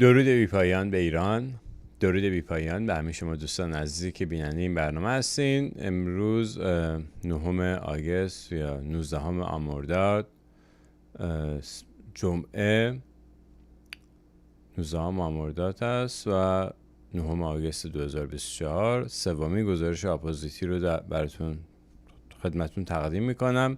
درود بی پایان به ایران، درود بی پایان به همه شما دوستان عزیزی که بیننده این برنامه هستین. امروز 9 آگوست یا 19 آمرداد، جمعه 19 آمرداد است و 9 آگوست 2024 سومین گزارش اپوزیتی رو براتون خدمتتون تقدیم میکنم.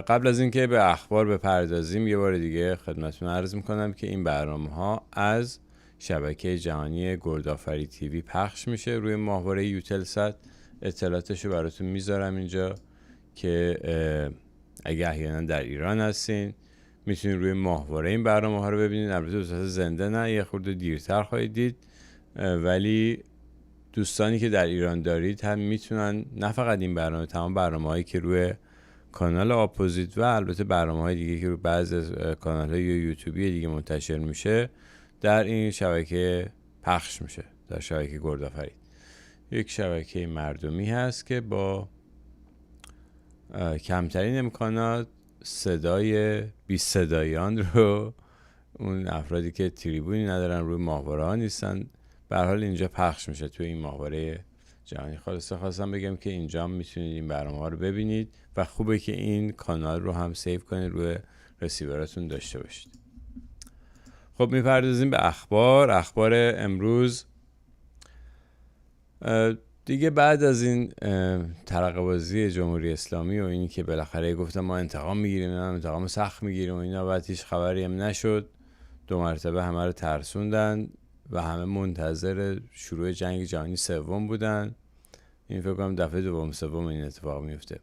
قبل از اینکه به اخبار بپردازیم یه بار دیگه خدمتتون عرض میکنم که این برنامه ها از شبکه جهانی گردآفری تیوی پخش میشه روی ماهواره یوتلسات. اطلاعاتشو براتون میذارم اینجا که اگه احیانا در ایران هستین میتونید روی ماهواره این برنامه ها رو ببینید. البته به صورت زنده نه، یه خورده دیرتر خواهید دید، ولی دوستانی که در ایران دارید هم میتونن نه فقط این برنامه، تمام برنامه‌هایی که روی کانال اپوزیت و البته برنامه‌های دیگه که رو بعضی از کانال‌های یوتیوبی دیگه منتشر میشه در این شبکه پخش میشه. در شبکه گردآفرید یک شبکه مردمی هست که با کمترین امکانات صدای بی صدایان رو، اون افرادی که تریبونی ندارن، روی ماهواره ها نیستن، به هر حال اینجا پخش میشه توی این ماهواره جهانی. خواستم بگم که اینجا هم میتونید این برنامه ها رو ببینید و خوبه که این کانال رو هم سیو کنید، روی رسیوراتون داشته باشید. خب میپردازیم به اخبار امروز. دیگه بعد از این ترقه‌بازی جمهوری اسلامی و اینی که بالاخره گفتم ما انتقام میگیریم، انتقام سخت میگیریم و اینا، بعد هیچ خبری هم نشد. 2 مرتبه همه رو ترسوندن و همه منتظر شروع جنگ جهانی سوم بودن. این فکر کنم دفعه دوم سوم این اتفاق میفته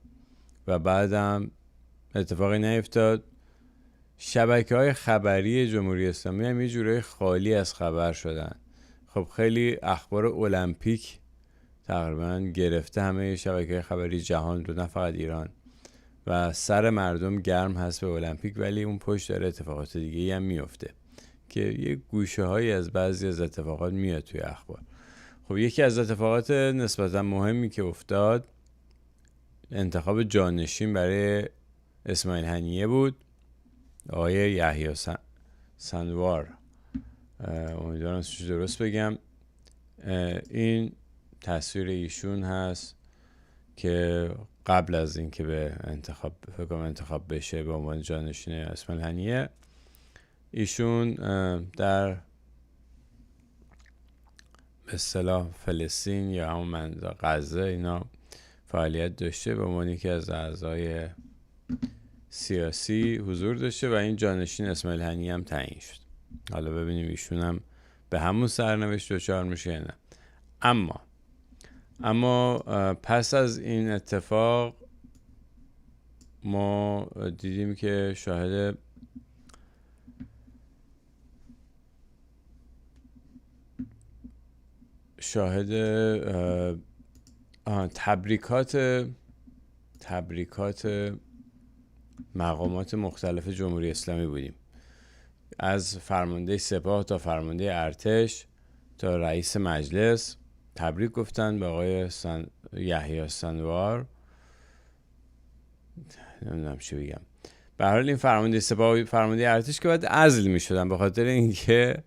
و بعدم اتفاقی نیفتاد. شبکه‌های خبری جمهوری اسلامی هم یه جورای خالی از خبر شدن. خب خیلی اخبار المپیک تقریبا گرفته همه شبکه‌های خبری جهان رو، نه فقط ایران، و سر مردم گرم هست به المپیک، ولی اون پشت داره اتفاقات دیگه هم میفته که یه گوشه هایی از بعضی از اتفاقات میاد توی اخبار. خب یکی از اتفاقات نسبتا مهمی که افتاد انتخاب جانشین برای اسماعیل هنیه بود، آقای یحیی سنوار. امیدوارم اسمش درست بگم. این تصویر ایشون هست که قبل از اینکه به انتخاب بشه به عنوان جانشین اسماعیل هنیه، ایشون در به اصطلاح فلسطین یا همون منطقه غزه اینا فعالیت داشته، به عنوان یکی از اعضای سیاسی حضور داشته و این جانشین اسماعیل هنیه هم تعیین شد. حالا ببینیم ایشون هم به همون سرنوشت دچار میشه یا نه. اما پس از این اتفاق ما دیدیم که شاهد تبریکات مقامات مختلف جمهوری اسلامی بودیم، از فرمانده سپاه تا فرمانده ارتش تا رئیس مجلس. تبریک گفتن به آقای یحیی سنوار، نمیدونم چی بگم. به هر حال این فرمانده سپاه و فرمانده ارتش که باید عزل میشدن به خاطر اینکه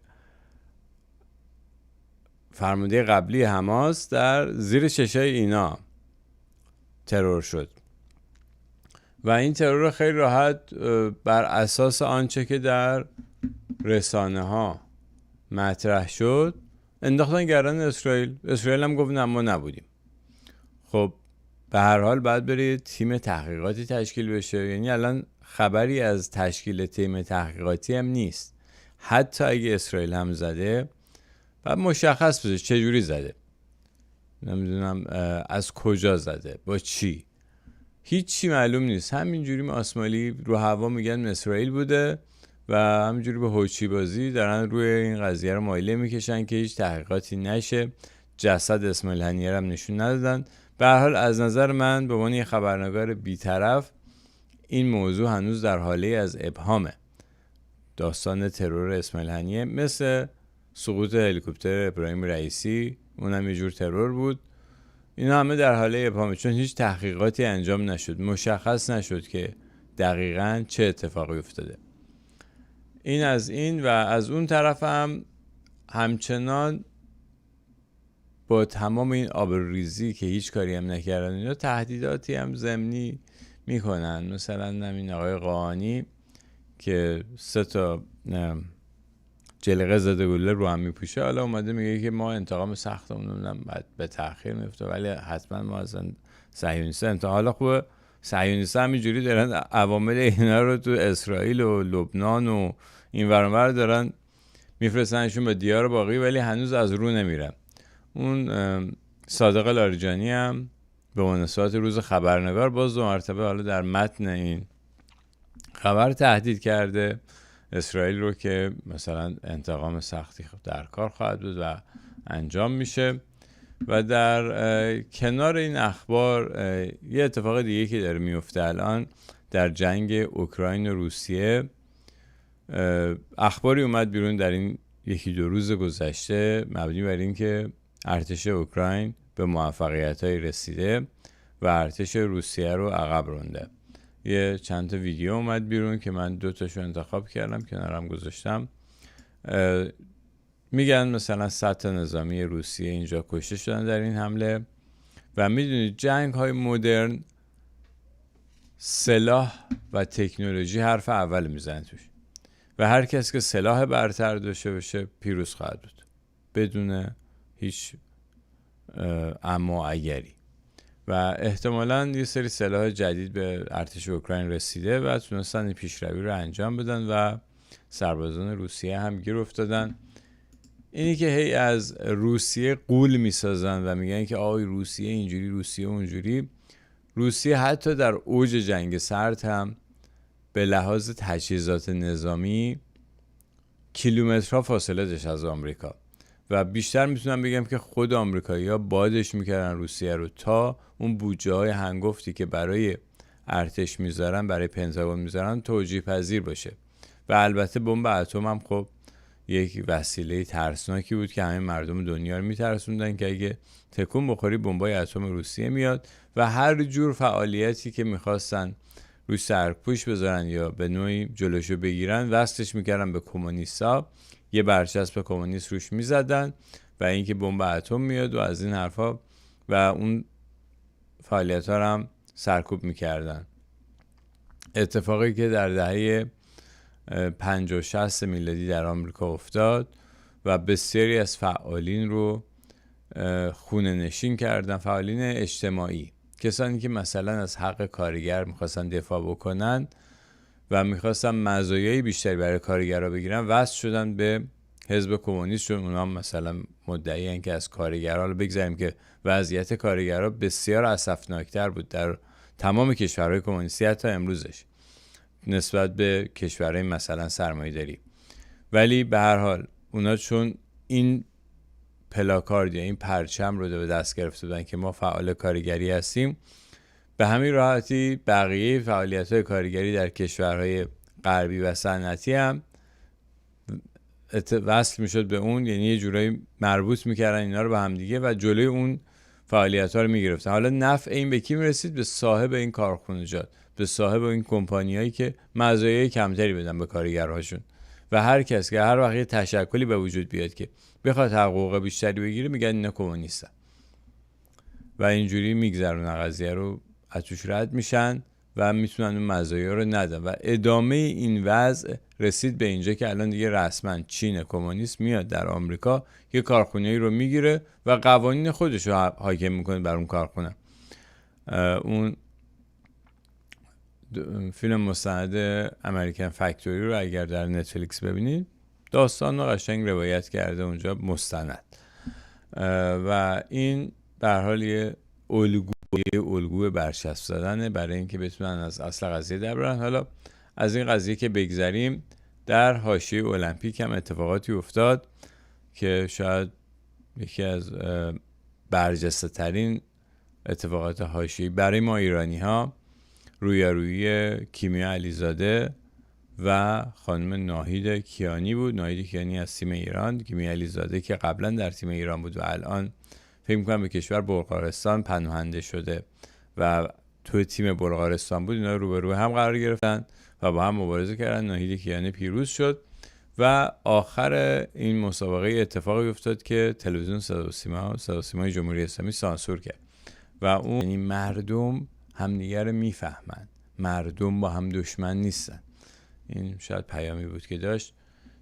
فرمانده قبلی حماس در زیر چشای اینا ترور شد و این ترور خیلی راحت بر اساس آنچه که در رسانه ها مطرح شد انداختن گردن اسرائیل هم گفت نه ما نبودیم. خب به هر حال باید برید تیم تحقیقاتی تشکیل بشه، یعنی الان خبری از تشکیل تیم تحقیقاتی هم نیست. حتی اگه اسرائیل هم زده باید مشخص بشه چه جوری زده، نمیدونم از کجا زده، با چی، هیچی معلوم نیست. همینجوری آسمالی رو هوا میگن اسرائیل بوده و همینجوری به هوچی بازی دارن روی این قضیه رو مایله میکشن که هیچ تحقیقاتی نشه. جسد اسماعیل هنیه رو هم نشون ندادن. به هر حال از نظر من به عنوان یه خبرنگار بی‌طرف این موضوع هنوز در حاله از ابهامه. داستان ترور اسماعیل هنیه مثل سقوط هلیکوپتر ابراهیم رئیسی، اونم یه جور ترور بود. اینا همه در حاله ابهامه چون هیچ تحقیقاتی انجام نشد، مشخص نشد که دقیقاً چه اتفاقی افتاده. این از این. و از اون طرف هم همچنان با تمام این آبروریزی که هیچ کاری هم نکردن اینا، تهدیداتی هم ضمنی میکنن. مثلا همین آقای قاآنی که 3 جلیقه ضد گلوله رو هم میپوشه، حالا اومده میگه که ما انتقام سختمون بعد به تأخیر میفته، ولی حتما ما از صهیونیست‌ها انتقام. حالا خوبه صهیونیست‌ها همینجوری دارن عوامل اینا رو تو اسرائیل و لبنان و این ور اون ور دارن میفرستنشون به دیار باقی، ولی هنوز از رو نمیرن. اون صادق لاریجانی هم به مناسبت روز خبرنگار باز 2 مرتبه حالا در متن این خبر تهدید کرده اسرائیل رو که مثلا انتقام سختی در کار خواهد بود و انجام میشه. و در کنار این اخبار یه اتفاق دیگه که داره میفته الان در جنگ اوکراین و روسیه، اخباری اومد بیرون در این 1-2 روز گذشته مبنی بر این که ارتش اوکراین به موفقیت‌های رسیده و ارتش روسیه رو عقب رونده. یه چند تا ویدیو اومد بیرون که من 2 تاشو انتخاب کردم کنارم گذاشتم. میگن مثلا 100 تا نظامی روسیه اینجا کشته شدن در این حمله. و میدونید جنگ های مدرن سلاح و تکنولوژی حرف اول میزنه توش و هر کس که سلاح برتر داشته باشه پیروز خواهد بود بدون هیچ اما اگری. و احتمالاً یه سری سلاح جدید به ارتش اوکراین رسیده و تونستن این پیشروی رو انجام بدن و سربازان روسیه هم گیر افتادن. اینی که هی از روسیه غول میسازن و میگن که آی روسیه اینجوری روسیه اونجوری، روسیه حتی در اوج جنگ سرد هم به لحاظ تجهیزات نظامی کیلومترها فاصله داشت از آمریکا و بیشتر میتونم بگم که خود آمریکایی‌ها بادش میکردن روسیه رو تا اون بودجه های هنگفتی که برای ارتش میذارن، برای پنتاگون میذارن، توجیه پذیر باشه. و البته بمب اتم هم خب یک وسیله ترسناکی بود که همه مردم دنیا رو میترسوندن که اگه تکون بخوری بمبای اتم روسیه میاد. و هر جور فعالیتی که میخواستن روی سرپوش بذارن یا به نوعی جلوشو بگیرن وصلش میکردن به کمونیستا، یه برچسب کمونیست روش میزدن و اینکه بمب اتم میاد و از این حرفا و اون فعالیت ها رو هم سرکوب میکردن. اتفاقی که در دهه 50 و 60 میلادی در آمریکا افتاد و بسیاری از فعالین رو خونه نشین کردن، فعالین اجتماعی، کسانی که مثلا از حق کارگر میخواستن دفاع بکنن و میخواستن مزایای بیشتری برای کارگرها بگیرن وصل شدن به حزب کمونیست، چون اونا مثلا مدعی هستن که از کارگرها، بگذاریم که وضعیت کارگرها بسیار اسفناکتر بود در تمام کشورهای کمونیستی حتی امروزش نسبت به کشورهای مثلا سرمایه‌داری. ولی به هر حال اونا چون این پلاکارد یا این پرچم رو به دست گرفته بودن که ما فعال کارگری هستیم، به همین راحتی بقیه فعالیت‌های کارگری در کشورهای غربی و صنعتی هم وصل میشد به اون، یعنی یه جورایی مربوط میکردن اینا رو به هم دیگه و جلوی اون فعالیت‌ها رو میگرفتن. حالا نفع این به کی میرسید؟ به صاحب این کارخونجات، به صاحب این کمپانیایی که مزایای کمتری بدن به کارگرهاشون. و هر کس که هر وقت یه تشکلی به وجود بیاد که بخواد حقوق بیشتری بگیره میگن اینا کمونیستن و اینجوری میگذرونن قضیه رو، از توش رد میشن و میتونن اون مزایا رو ندن. و ادامه این وضع رسید به اینجا که الان دیگه رسما چین کمونیست میاد در آمریکا یه کارخونه‌ای رو میگیره و قوانین خودش رو حاکم میکنه بر اون کارخونه. اون فیلم مستند امریکن فکتوری رو اگر در نتفلیکس ببینید، داستان رو قشنگ روایت کرده اونجا مستند و این به هر حال یه الگوی برچسب زدنه برای اینکه بتونن از اصل قضیه در برن. حالا از این قضیه که بگذریم، در حاشیه المپیک هم اتفاقاتی افتاد که شاید یکی از برجسته ترین اتفاقات حاشیه‌ای برای ما ایرانی ها رویارویی کیمیا علیزاده و خانم ناهید کیانی بود. ناهید کیانی از تیم ایران، کیمیا علیزاده که قبلا در تیم ایران بود و الان فکر می‌کنم به کشور بلغارستان پناهنده شده و توی تیم بلغارستان بود. اینا روبرو هم قرار گرفتن و با هم مبارزه کردن. ناهید کیانی پیروز شد و آخر این مسابقه اتفاقی افتاد که تلویزیون صدا و سیمای جمهوری اسلامی سانسور کرد و اون یعنی مردم همدیگه رو میفهمن، مردم با هم دشمن نیستن. این شاید پیامی بود که داشت.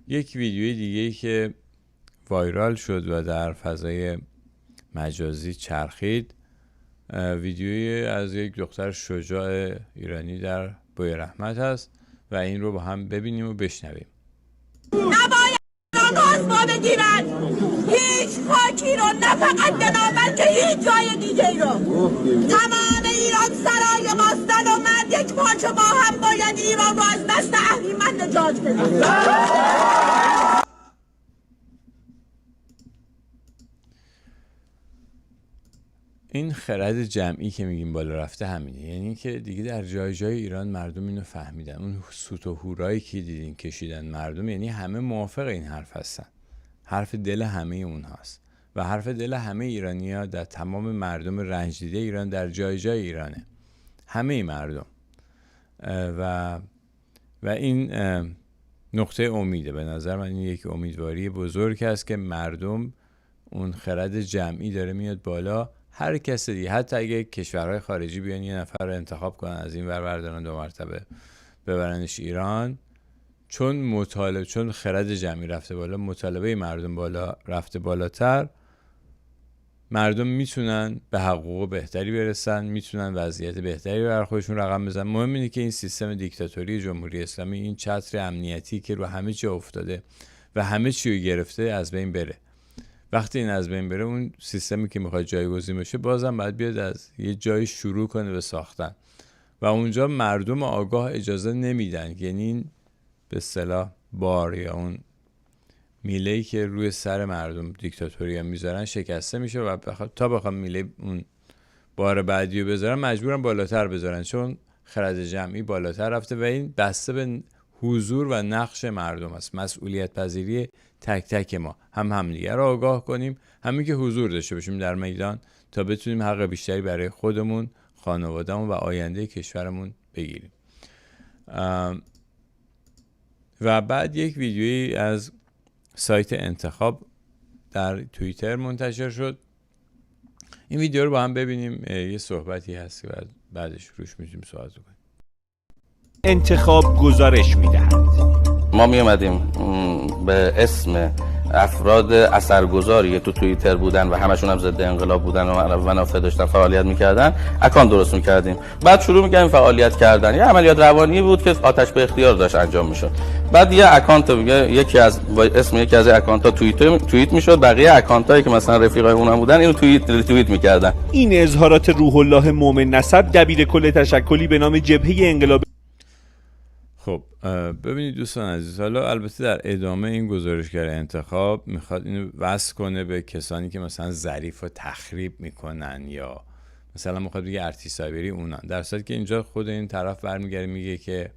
یک ویدیوی دیگه‌ای که وایرال شد و در فضای مجازی چرخید، ویدیویی از یک دختر شجاع ایرانی در بویرحمت هست و این رو با هم ببینیم و بشنویم. نباید آغاز ما بگیرن هیچ خاکی رو، نه فقط بنابر که هیچ جای دیگه رو. تمام ایران سرای ماستن و مرد یک پارچه با هم باید ایران رو از دست اهریمن نجات بده. این خرد جمعی که میگیم بالا رفته همینه، یعنی که دیگه در جای جای ایران مردم اینو فهمیدن. اون سوت و هورایی که دیدین کشیدن مردم، یعنی همه موافق این حرف هستن، حرف دل همه اونهاست و حرف دل همه ایرانی‌ها در تمام مردم رنج دیده ایران در جای جای ایرانه، همه مردم. و این نقطه امیده. به نظر من این یک امیدواری بزرگ است که مردم اون خرد جمعی داره میاد بالا. هر کس دیگه، حتی اگه کشورهای خارجی بیان یه نفر رو انتخاب کنن از این ور بردارن 2 مرتبه ببرنش ایران، چون خرد جمعی رفته بالا، مطالبه مردم بالا رفته بالاتر، مردم میتونن به حقوق بهتری برسن، میتونن وضعیت بهتری برای خودشون رقم بزنن. مهم اینه که این سیستم دیکتاتوری جمهوری اسلامی، این چتر امنیتی که رو همه چی افتاده و همه چی رو گرفته، از بین بره. وقتی این از بین بره، اون سیستمی که میخواد جایگزین بشه بازم باید بیاد از یه جایی شروع کنه به ساختن و اونجا مردم آگاه اجازه نمیدن. یعنی به اصطلاح بار یا اون میله‌ای که روی سر مردم دیکتاتوری هم میذارن شکسته میشه و تا بخوام میله اون بار بعدی رو بذارن مجبورن بالاتر بذارن، چون خرد جمعی بالاتر رفته و این بسته به حضور و نقش مردم است. مسئولیت پذیری تک تک ما، هم همدیگه رو آگاه کنیم، همین که حضور داشته باشیم در میدان تا بتونیم حق بیشتری برای خودمون، خانوادهمون و آینده کشورمون بگیریم. و بعد یک ویدیویی از سایت انتخاب در توییتر منتشر شد. این ویدیو رو با هم ببینیم. یه صحبتی هست که بعدش روش میتونیم صحبت کنیم. انتخاب گزارش میدهد. ما می اومدیم به اسم افراد اثرگذاری تو توییتر بودن و همشون هم ضد انقلاب بودن و منافع داشتن فعالیت میکردن، اکانت درست میکردیم. بعد شروع میکردیم فعالیت کردن. یه عملیات روانی بود که آتش به اختیار داشت انجام میشد. بعد یه اکانت یکی از اسم یکی از اکانت ها توییت میشد، بقیه اکانت هایی که مثلا رفیقای اونم بودن اینو توییت میکردن. این اظهارات روح الله مومن نسب، دبیر کل تشکلی به نام جبهه انقلاب. خب ببینید دوستان عزیز، حالا البته در ادامه این گزارشگر انتخاب میخواد اینو وصل کنه به کسانی که مثلا ظریف و تخریب میکنن یا مثلا میخواد بگه ارتی سایبری اونان، در صورتی که اینجا خود این طرف برمیگره میگه که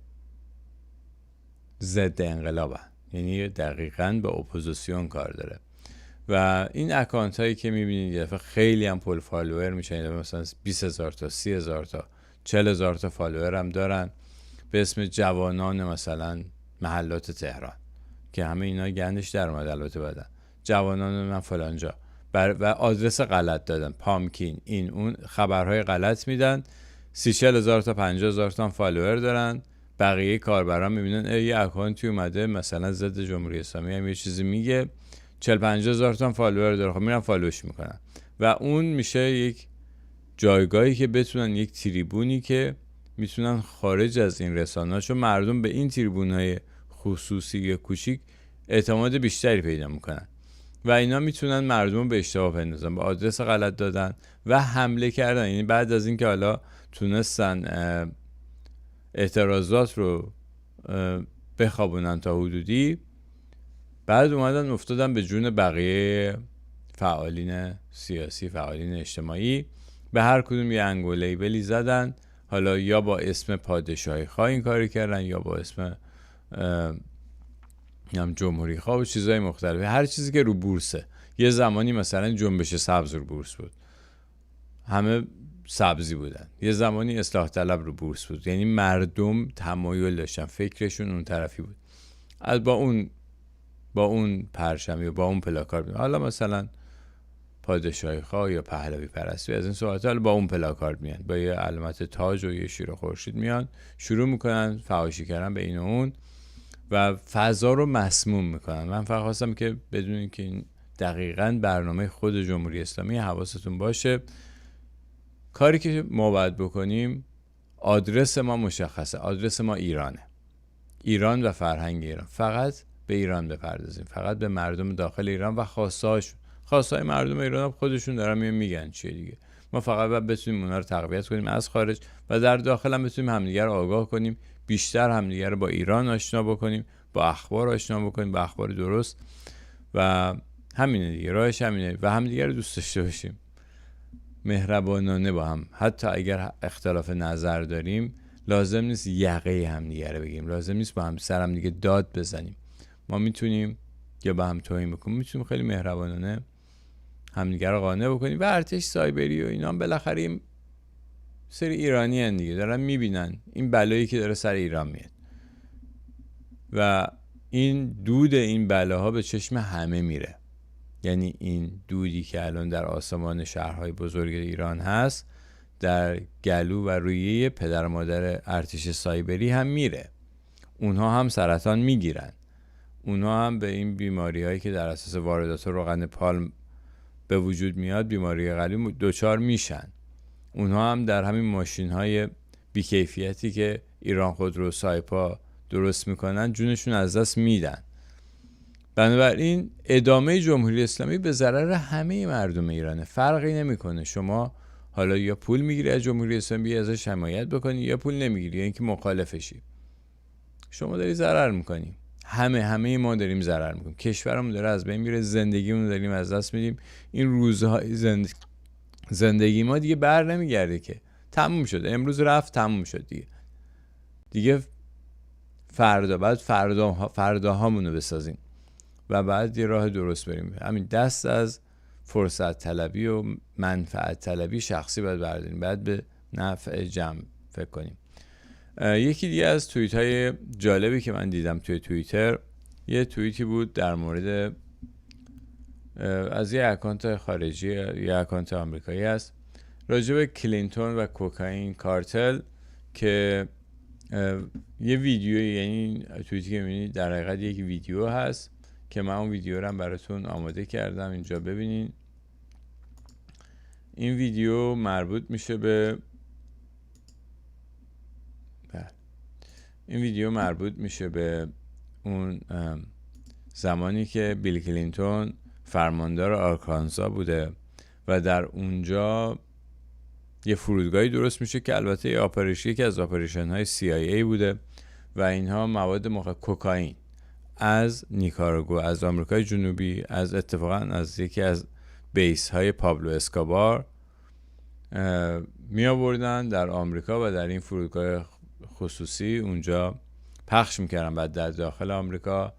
ضد انقلابن، یعنی دقیقاً به اپوزیسیون کار داره. و این اکانت هایی که میبینید یه دفعه خیلی هم پول فالوور میشن، مثلا 20,000 تا 30,000 تا 40,000 تا فالوور هم دارن به اسم جوانان مثلا محلات تهران که همه اینا گندش در اومد البته بعدن، جوانان من فلانجا و آدرس غلط دادن، پامکین، این اون خبرهای غلط میدن. 30,000 تا 50,000 تا فالوور دارن. بقیه کاربران میبینن یه اکانتی اومده مثلا ضد جمهوری اسلامی هم یه چیزی میگه، 40-50,000 تا فالوور داره، خب میرن فالوش میکنن و اون میشه یک جایگاهی که بتونن، یک تریبونی که میتونن خارج از این رسانه‌ها، چون مردم به این تریبون‌های خصوصی یا کوچیک اعتماد بیشتری پیدا میکنن و اینا میتونن مردم به اشتباه بندازن، به آدرس غلط دادن و حمله کردن. یعنی بعد از اینکه حالا تونستن اعتراضات رو بخوابونن تا حدودی، بعد اومدن افتادن به جون بقیه فعالین سیاسی، فعالین اجتماعی، به هر کدوم یه انگول لیبلی زدن، حالا یا با اسم پادشاهی خواه این کاری کردن یا با اسم جمهوری خواه و چیزهای مختلف، هر چیزی که رو بورسه. یه زمانی مثلا جنبش سبز رو بورس بود، همه سبزی بودن. یه زمانی اصلاح طلب رو بورس بود، یعنی مردم تمایل داشتن، فکرشون اون طرفی بود. از با اون با اون پرچم یا با اون پلاکارد. حالا مثلا پادشاهی خواه یا پهلوی پرستی از این صحبت، حالا با اون پلاکارد میان، با یه علامت تاج و یه شیر خورشید میان شروع میکنن فحاشی کردن به این و اون و فضا رو مسموم میکنن. من فقط خواستم که بدونین که این دقیقاً برنامه خود جمهوری اسلامی، حواستون باشه. کاری که ما باید بکنیم، آدرس ما مشخصه، آدرس ما ایرانه، ایران و فرهنگ ایران. فقط به ایران بپردازیم، فقط به مردم داخل ایران و خواستهای مردم ایران هم خودشون دارن میگن چیه دیگه. ما فقط باید بتونیم اونا رو تقویت کنیم از خارج و در داخل هم بتونیم همدیگه رو آگاه کنیم، بیشتر همدیگه رو با ایران آشنا بکنیم، با اخبار آشنا بکنیم، با اخبار درست، و همینه دیگه، راهش همینه و همدیگه رو دوست داشته باشیم مهربانانه با هم. حتی اگر اختلاف نظر داریم لازم نیست یقه همدیگه رو بگیریم، لازم نیست با هم سر هم دیگه داد بزنیم. ما میتونیم یا با هم توهین بکنیم، میتونیم خیلی مهربانانه همدیگه رو قانع بکنیم. و ارتش سایبری و اینا بالاخره این سری ایرانی هن دیگه، دارن میبینن این بلایی که داره سر ایران میاد و این دود این بلاها به چشم همه میره. یعنی این دودی که الان در آسمان شهرهای بزرگ ایران هست در گلو و رویه پدر و مادر ارتش سایبری هم میره. اونها هم سرطان میگیرن، اونها هم به این بیماری هایی که در اساس واردات روغن پالم به وجود میاد، بیماری قلبی دچار میشن. اونها هم در همین ماشین های بیکیفیتی که ایران خودرو، سایپا درست میکنن جونشون از دست میدن. بنابراین ادامه جمهوری اسلامی به ضرر همه مردم ایرانه، فرقی نمیکنه. شما حالا یا پول میگیری از جمهوری اسلامی ازش حمایت بکنی یا پول نمیگیری، یا اینکه مخالفشی، شما داری ضرر میکنی. همه ما داریم ضرر میکنیم، کشورمون داره از بین میره، زندگیمون داریم از دست میدیم. این روزهای زندگی ما دیگه بر نمیگرده که، تموم شد، امروز رفت تموم شد دیگه فردا، بعد فرداهامونو بسازیم و بعد یه راه درست بریم. همین دست از فرصت طلبی و منفعت طلبی شخصی باید برداریم، بعد به نفع جمع فکر کنیم. یکی دیگه از توییت های جالبی که من دیدم توی توییتر، یه توییتی بود در مورد از یه اکانت خارجی، یه اکانت آمریکایی است، راجع به کلینتون و کوکائین کارتل، که یه ویدیو، یعنی توییتی که می‌بینید در حقیقت یک ویدیو هست که من اون ویدیو رو هم براتون آماده کردم، اینجا ببینین. این ویدیو مربوط میشه به اون زمانی که بیل کلینتون فرماندار آرکانزا بوده و در اونجا یه فرودگاهی درست میشه که البته یکی از آپریشن های CIA بوده و اینها مواد کوکائین از نیکاراگوآ، از آمریکای جنوبی، از اتفاقا از یکی از بیس های پابلو اسکوبار می آوردن در آمریکا و در این فرودگاه خصوصی اونجا پخش میکردن. بعد در داخل آمریکا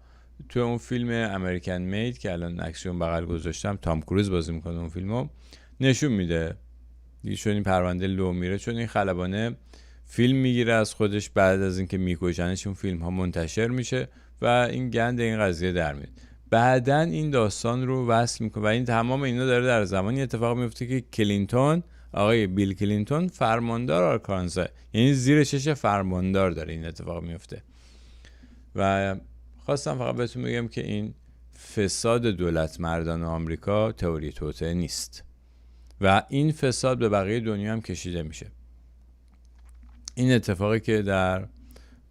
تو اون فیلم امریکن مید که الان عکسشون بغل گذاشتم، تام کروز بازی میکنه اون فیلمو، نشون میده دیگه چون این پرونده لو میره، چون این خلبانه فیلم میگیره از خودش، بعد از اینکه میکشنش اون فیلم ها منتشر میشه و این گند این قضیه در میاد. بعدن این داستان رو وصل میکنه و این تمام اینا داره در زمانی اتفاق میفته که کلینتون، آقای بیل کلینتون فرماندار آرکانزا، یعنی زیر چش فرماندار داره این اتفاق میفته. و خواستم فقط بهتون بگم که این فساد دولت مردان آمریکا تئوری توطئه نیست و این فساد به بقیه دنیا هم کشیده میشه. این اتفاقی که در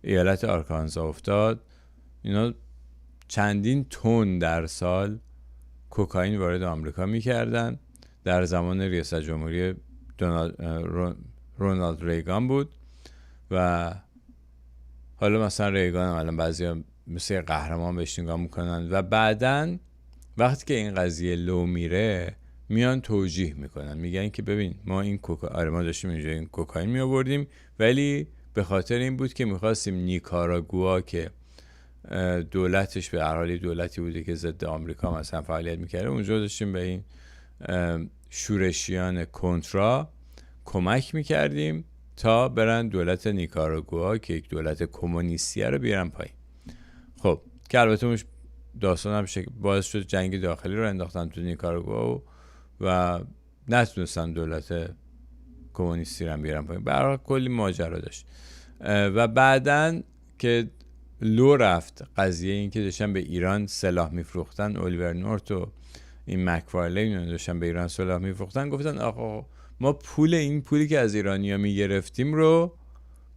ایالت آرکانزا افتاد، اینا چندین تن در سال کوکائین وارد آمریکا میکردن. در زمان ریاست جمهوری رونالد ریگان بود و حالا مثلا ریگان هم الان بعضیا مثل قهرمان بهش نگاه میکنن و بعدن وقتی که این قضیه لو میره میان توجیه میکنن، میگن که ببین ما این ما داشتیم اینجا این کوکائین می آوردیم ولی به خاطر این بود که میخواستیم نیکاراگوآ که دولتش به هر حال دولتی بوده که ضد آمریکا مثلا فعالیت میکرده، اونجا داشتیم به این شورشیان کنترا کمک میکردیم تا برن دولت نیکاراگوآ که یک دولت کمونیستی رو بیارن پایین. خب که البته داستان هم باعث شد جنگ داخلی رو انداختن تو نیکاراگوئا و نتونستن دولت کمونیستی رو بیارن پایین. برای کلی ماجرا داشت و بعدن که لو رفت قضیه این که داشتن به ایران سلاح میفروختن، الیور نورت و این مکفارلین داشتن به ایران سلاح میفروختن، گفتن آقا ما پولی که از ایرانیا میگرفتیم رو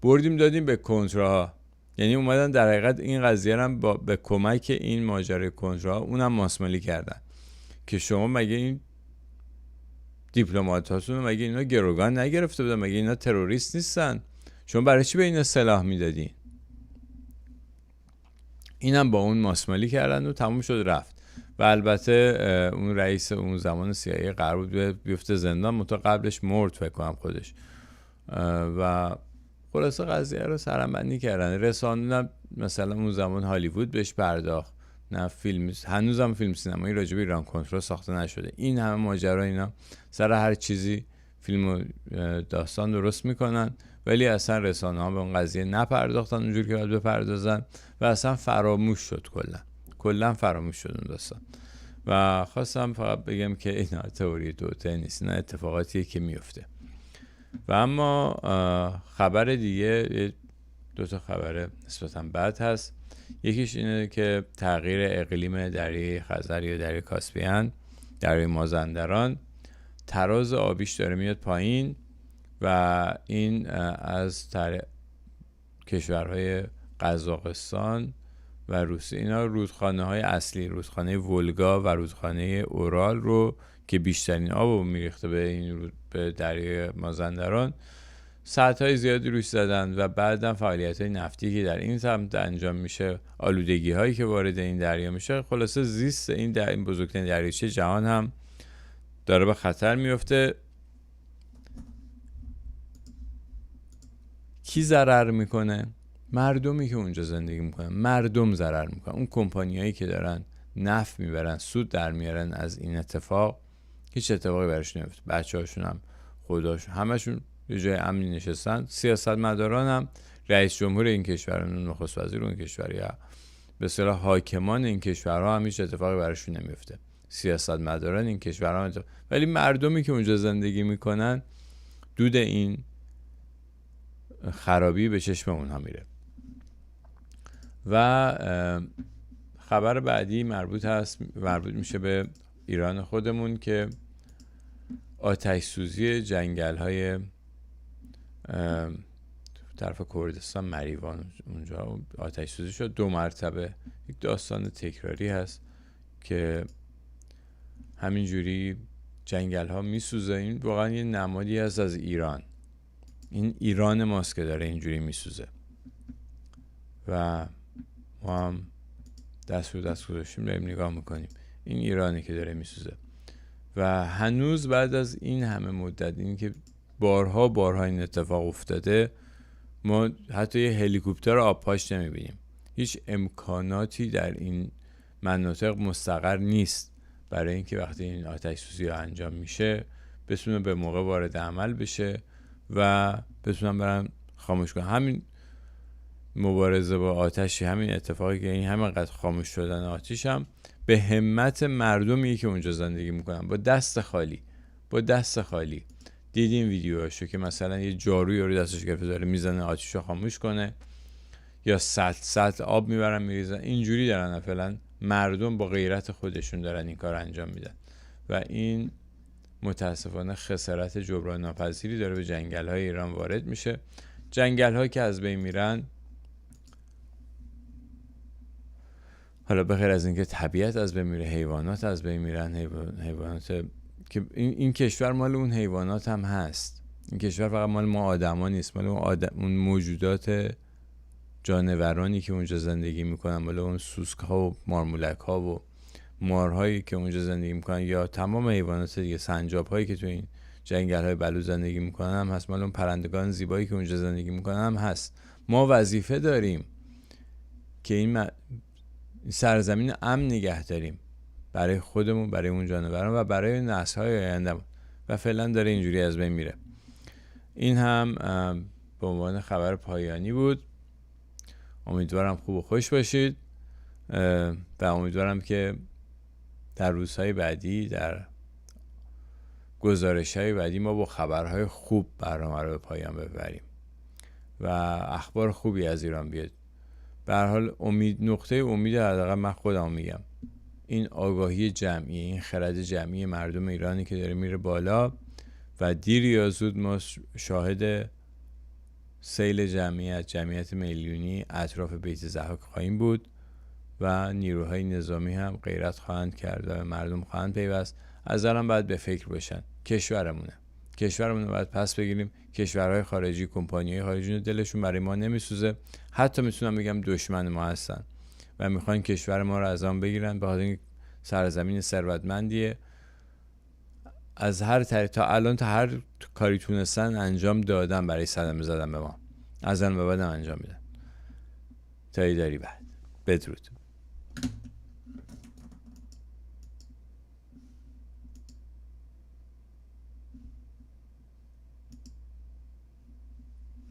بردیم دادیم به کنتراها. یعنی اومدن در حقیقت این قضیه رو به کمک این ماجرای کنتراها اونم ماسمالی کردن که شما مگه این دیپلمات هاتون مگه اینا گروگان نگرفته بودن؟ مگه اینا تروریست نیستن؟ شما برای چی به اینا سلاح میدادین؟ اینم با اون ماسمالی کردن و تموم شد رفت. و البته اون رئیس اون زمان CIA قرار بود بیفته زندان، متا قبلش مرد فکر کنم خودش. و خلاصه قضیه رو سرمبندی کردن. رسانه‌ها مثلا اون زمان هالیوود بهش پرداخت، نه فیلم، هنوزم فیلم سینمایی راجع به ایران کنترل ساخته نشده. این همه ماجرا اینا سر هر چیزی فیلم و داستان درست میکنن، ولی اصلا رسانه‌ها به اون قضیه نپرداختن اونجوری که باید بپردازن و اصلا فراموش شد، کلا فراموش شد اون داستان. و خواستم فقط بگم که اینا تئوری توطئه نیست، اینا اتفاقاتیه که میفته. و اما خبر دیگه، 2 تا خبر نسبتاً بد هست. یکیش اینه که تغییر اقلیم دریای خزر یا دریای کاسپیان، دریای مازندران، تراز آبیش داره میاد پایین و این از کشورهای قزاقستان و روسیه، اینا رودخانه های اصلی، رودخانه ولگا و رودخانه اورال رو که بیشترین آب رو میریخته به دریای مازندران، سطح‌های زیادی روش زدن و بعداً فعالیت‌های نفتی که در این سمت انجام میشه، آلودگی‌هایی که وارد این دریا میشه، خلاصه زیست این بزرگترین دریاچه جهان هم داره به خطر میفته. کی ضرر میکنه؟ مردمی که اونجا زندگی میکنن. مردم ضرر میکنن. اون کمپانیایی که دارن نفت میبرن، سود در میارن از این اتفاق، هیچ اتفاقی براش نمیفته. بچه‌هاشون هم خداشون همشون یه جای امنی نشستن. سیاستمداران هم، رئیس جمهور این کشوران، نخست وزیر اون کشور یا به اصطلاح حاکمان این کشورها هم هیچ اتفاقی براشون نمیفته. سیاستمداران این کشورها هم ولی مردمی که اونجا زندگی میکنن دود این خرابی به چشم اونها میره. و خبر بعدی مربوط میشه به ایران خودمون که آتش سوزی جنگل‌های طرف کردستان، مریوان، اونجا آتش سوزی شد 2 مرتبه. یک داستان تکراری هست که همینجوری جنگل‌ها میسوزه. این واقعا یه نمادی هست از ایران. این ایران ماست که داره اینجوری میسوزه و ما هم دست رو دست گذاشتیم داریم نگاه میکنیم. این ایرانی که داره میسوزه و هنوز بعد از این همه مدت، این که بارها این اتفاق افتاده، ما حتی یه هلیکوپتر آبپاش نمیبینیم. هیچ امکاناتی در این مناطق مستقر نیست برای اینکه وقتی این آتش سوزی ها انجام میشه بتونه به موقع وارد عمل بشه و بتونن برن خاموش کنن. همین مبارزه با آتشی، همین اتفاقی که این همینقدر خاموش شدن آتش هم به همت مردمی که اونجا زندگی میکنن، با دست خالی. دیدین ویدیوهاشو که مثلا یه جارویی رو دستش گرفته داره میزنه آتشو خاموش کنه، یا سطل آب میبرن میریزن. اینجوری دارن فعلا مردم با غیرت خودشون دارن این کار انجام میدن و این متاسفانه خسارت جبران ناپذیری داره به جنگل‌های ایران وارد میشه. جنگل‌ها که از بین میرن، حالا بغیر از اینکه طبیعت از بین میره، حیوانات از بین میرن. حیوانات که این کشور مال اون حیوانات هم هست. این کشور فقط مال ما آدما نیست، مال اون موجودات جانورانی که اونجا زندگی میکنن، مال اون سوسک‌ها و مارمولک‌ها و مارهایی که اونجا زندگی میکنن، یا تمام حیوانات دیگه، سنجاب‌هایی که تو این جنگل‌های بلوط زندگی میکنن هم هست، مال اون پرندگان زیبایی که اونجا زندگی میکنن هم هست. ما وظیفه داریم که این سرزمین امن نگه داریم برای خودمون، برای اون جانوران و برای نسل‌های آینده‌مون و فعلا داره اینجوری از بین میره. این هم به عنوان خبر پایانی بود. امیدوارم خوب و خوش باشید. و امیدوارم که در روزهای بعدی، در گزارش‌های بعدی ما با خبرهای خوب برنامه رو به پایان ببریم و اخبار خوبی از ایران بیاد. به هر حال نقطه امید حداقل من خودم میگم این آگاهی جمعی، این خرد جمعی مردم ایرانی که داره میره بالا و دیر یا زود ما شاهد سیل جمعیت میلیونی اطراف بیت ضحاک خواهیم بود و نیروهای نظامی هم غیرت خواهند کرد و مردم خواهند پیوست. از الان باید به فکر باشن. کشورمونه باید پس بگیریم. کشورهای خارجی، کمپانی‌های خارجی دلشون برای ما نمیسوزه، حتی میتونم بگم دشمن ما هستن و میخوان کشور ما رو از آن بگیرن، به خاطر اینکه سرزمین ثروتمندیه. از هر طریق تا الان تا هر کاری تونستن انجام دادن برای صدمه زدن به ما، از الان به بعد انجام میدن. تا ایداری بعد. بدرود.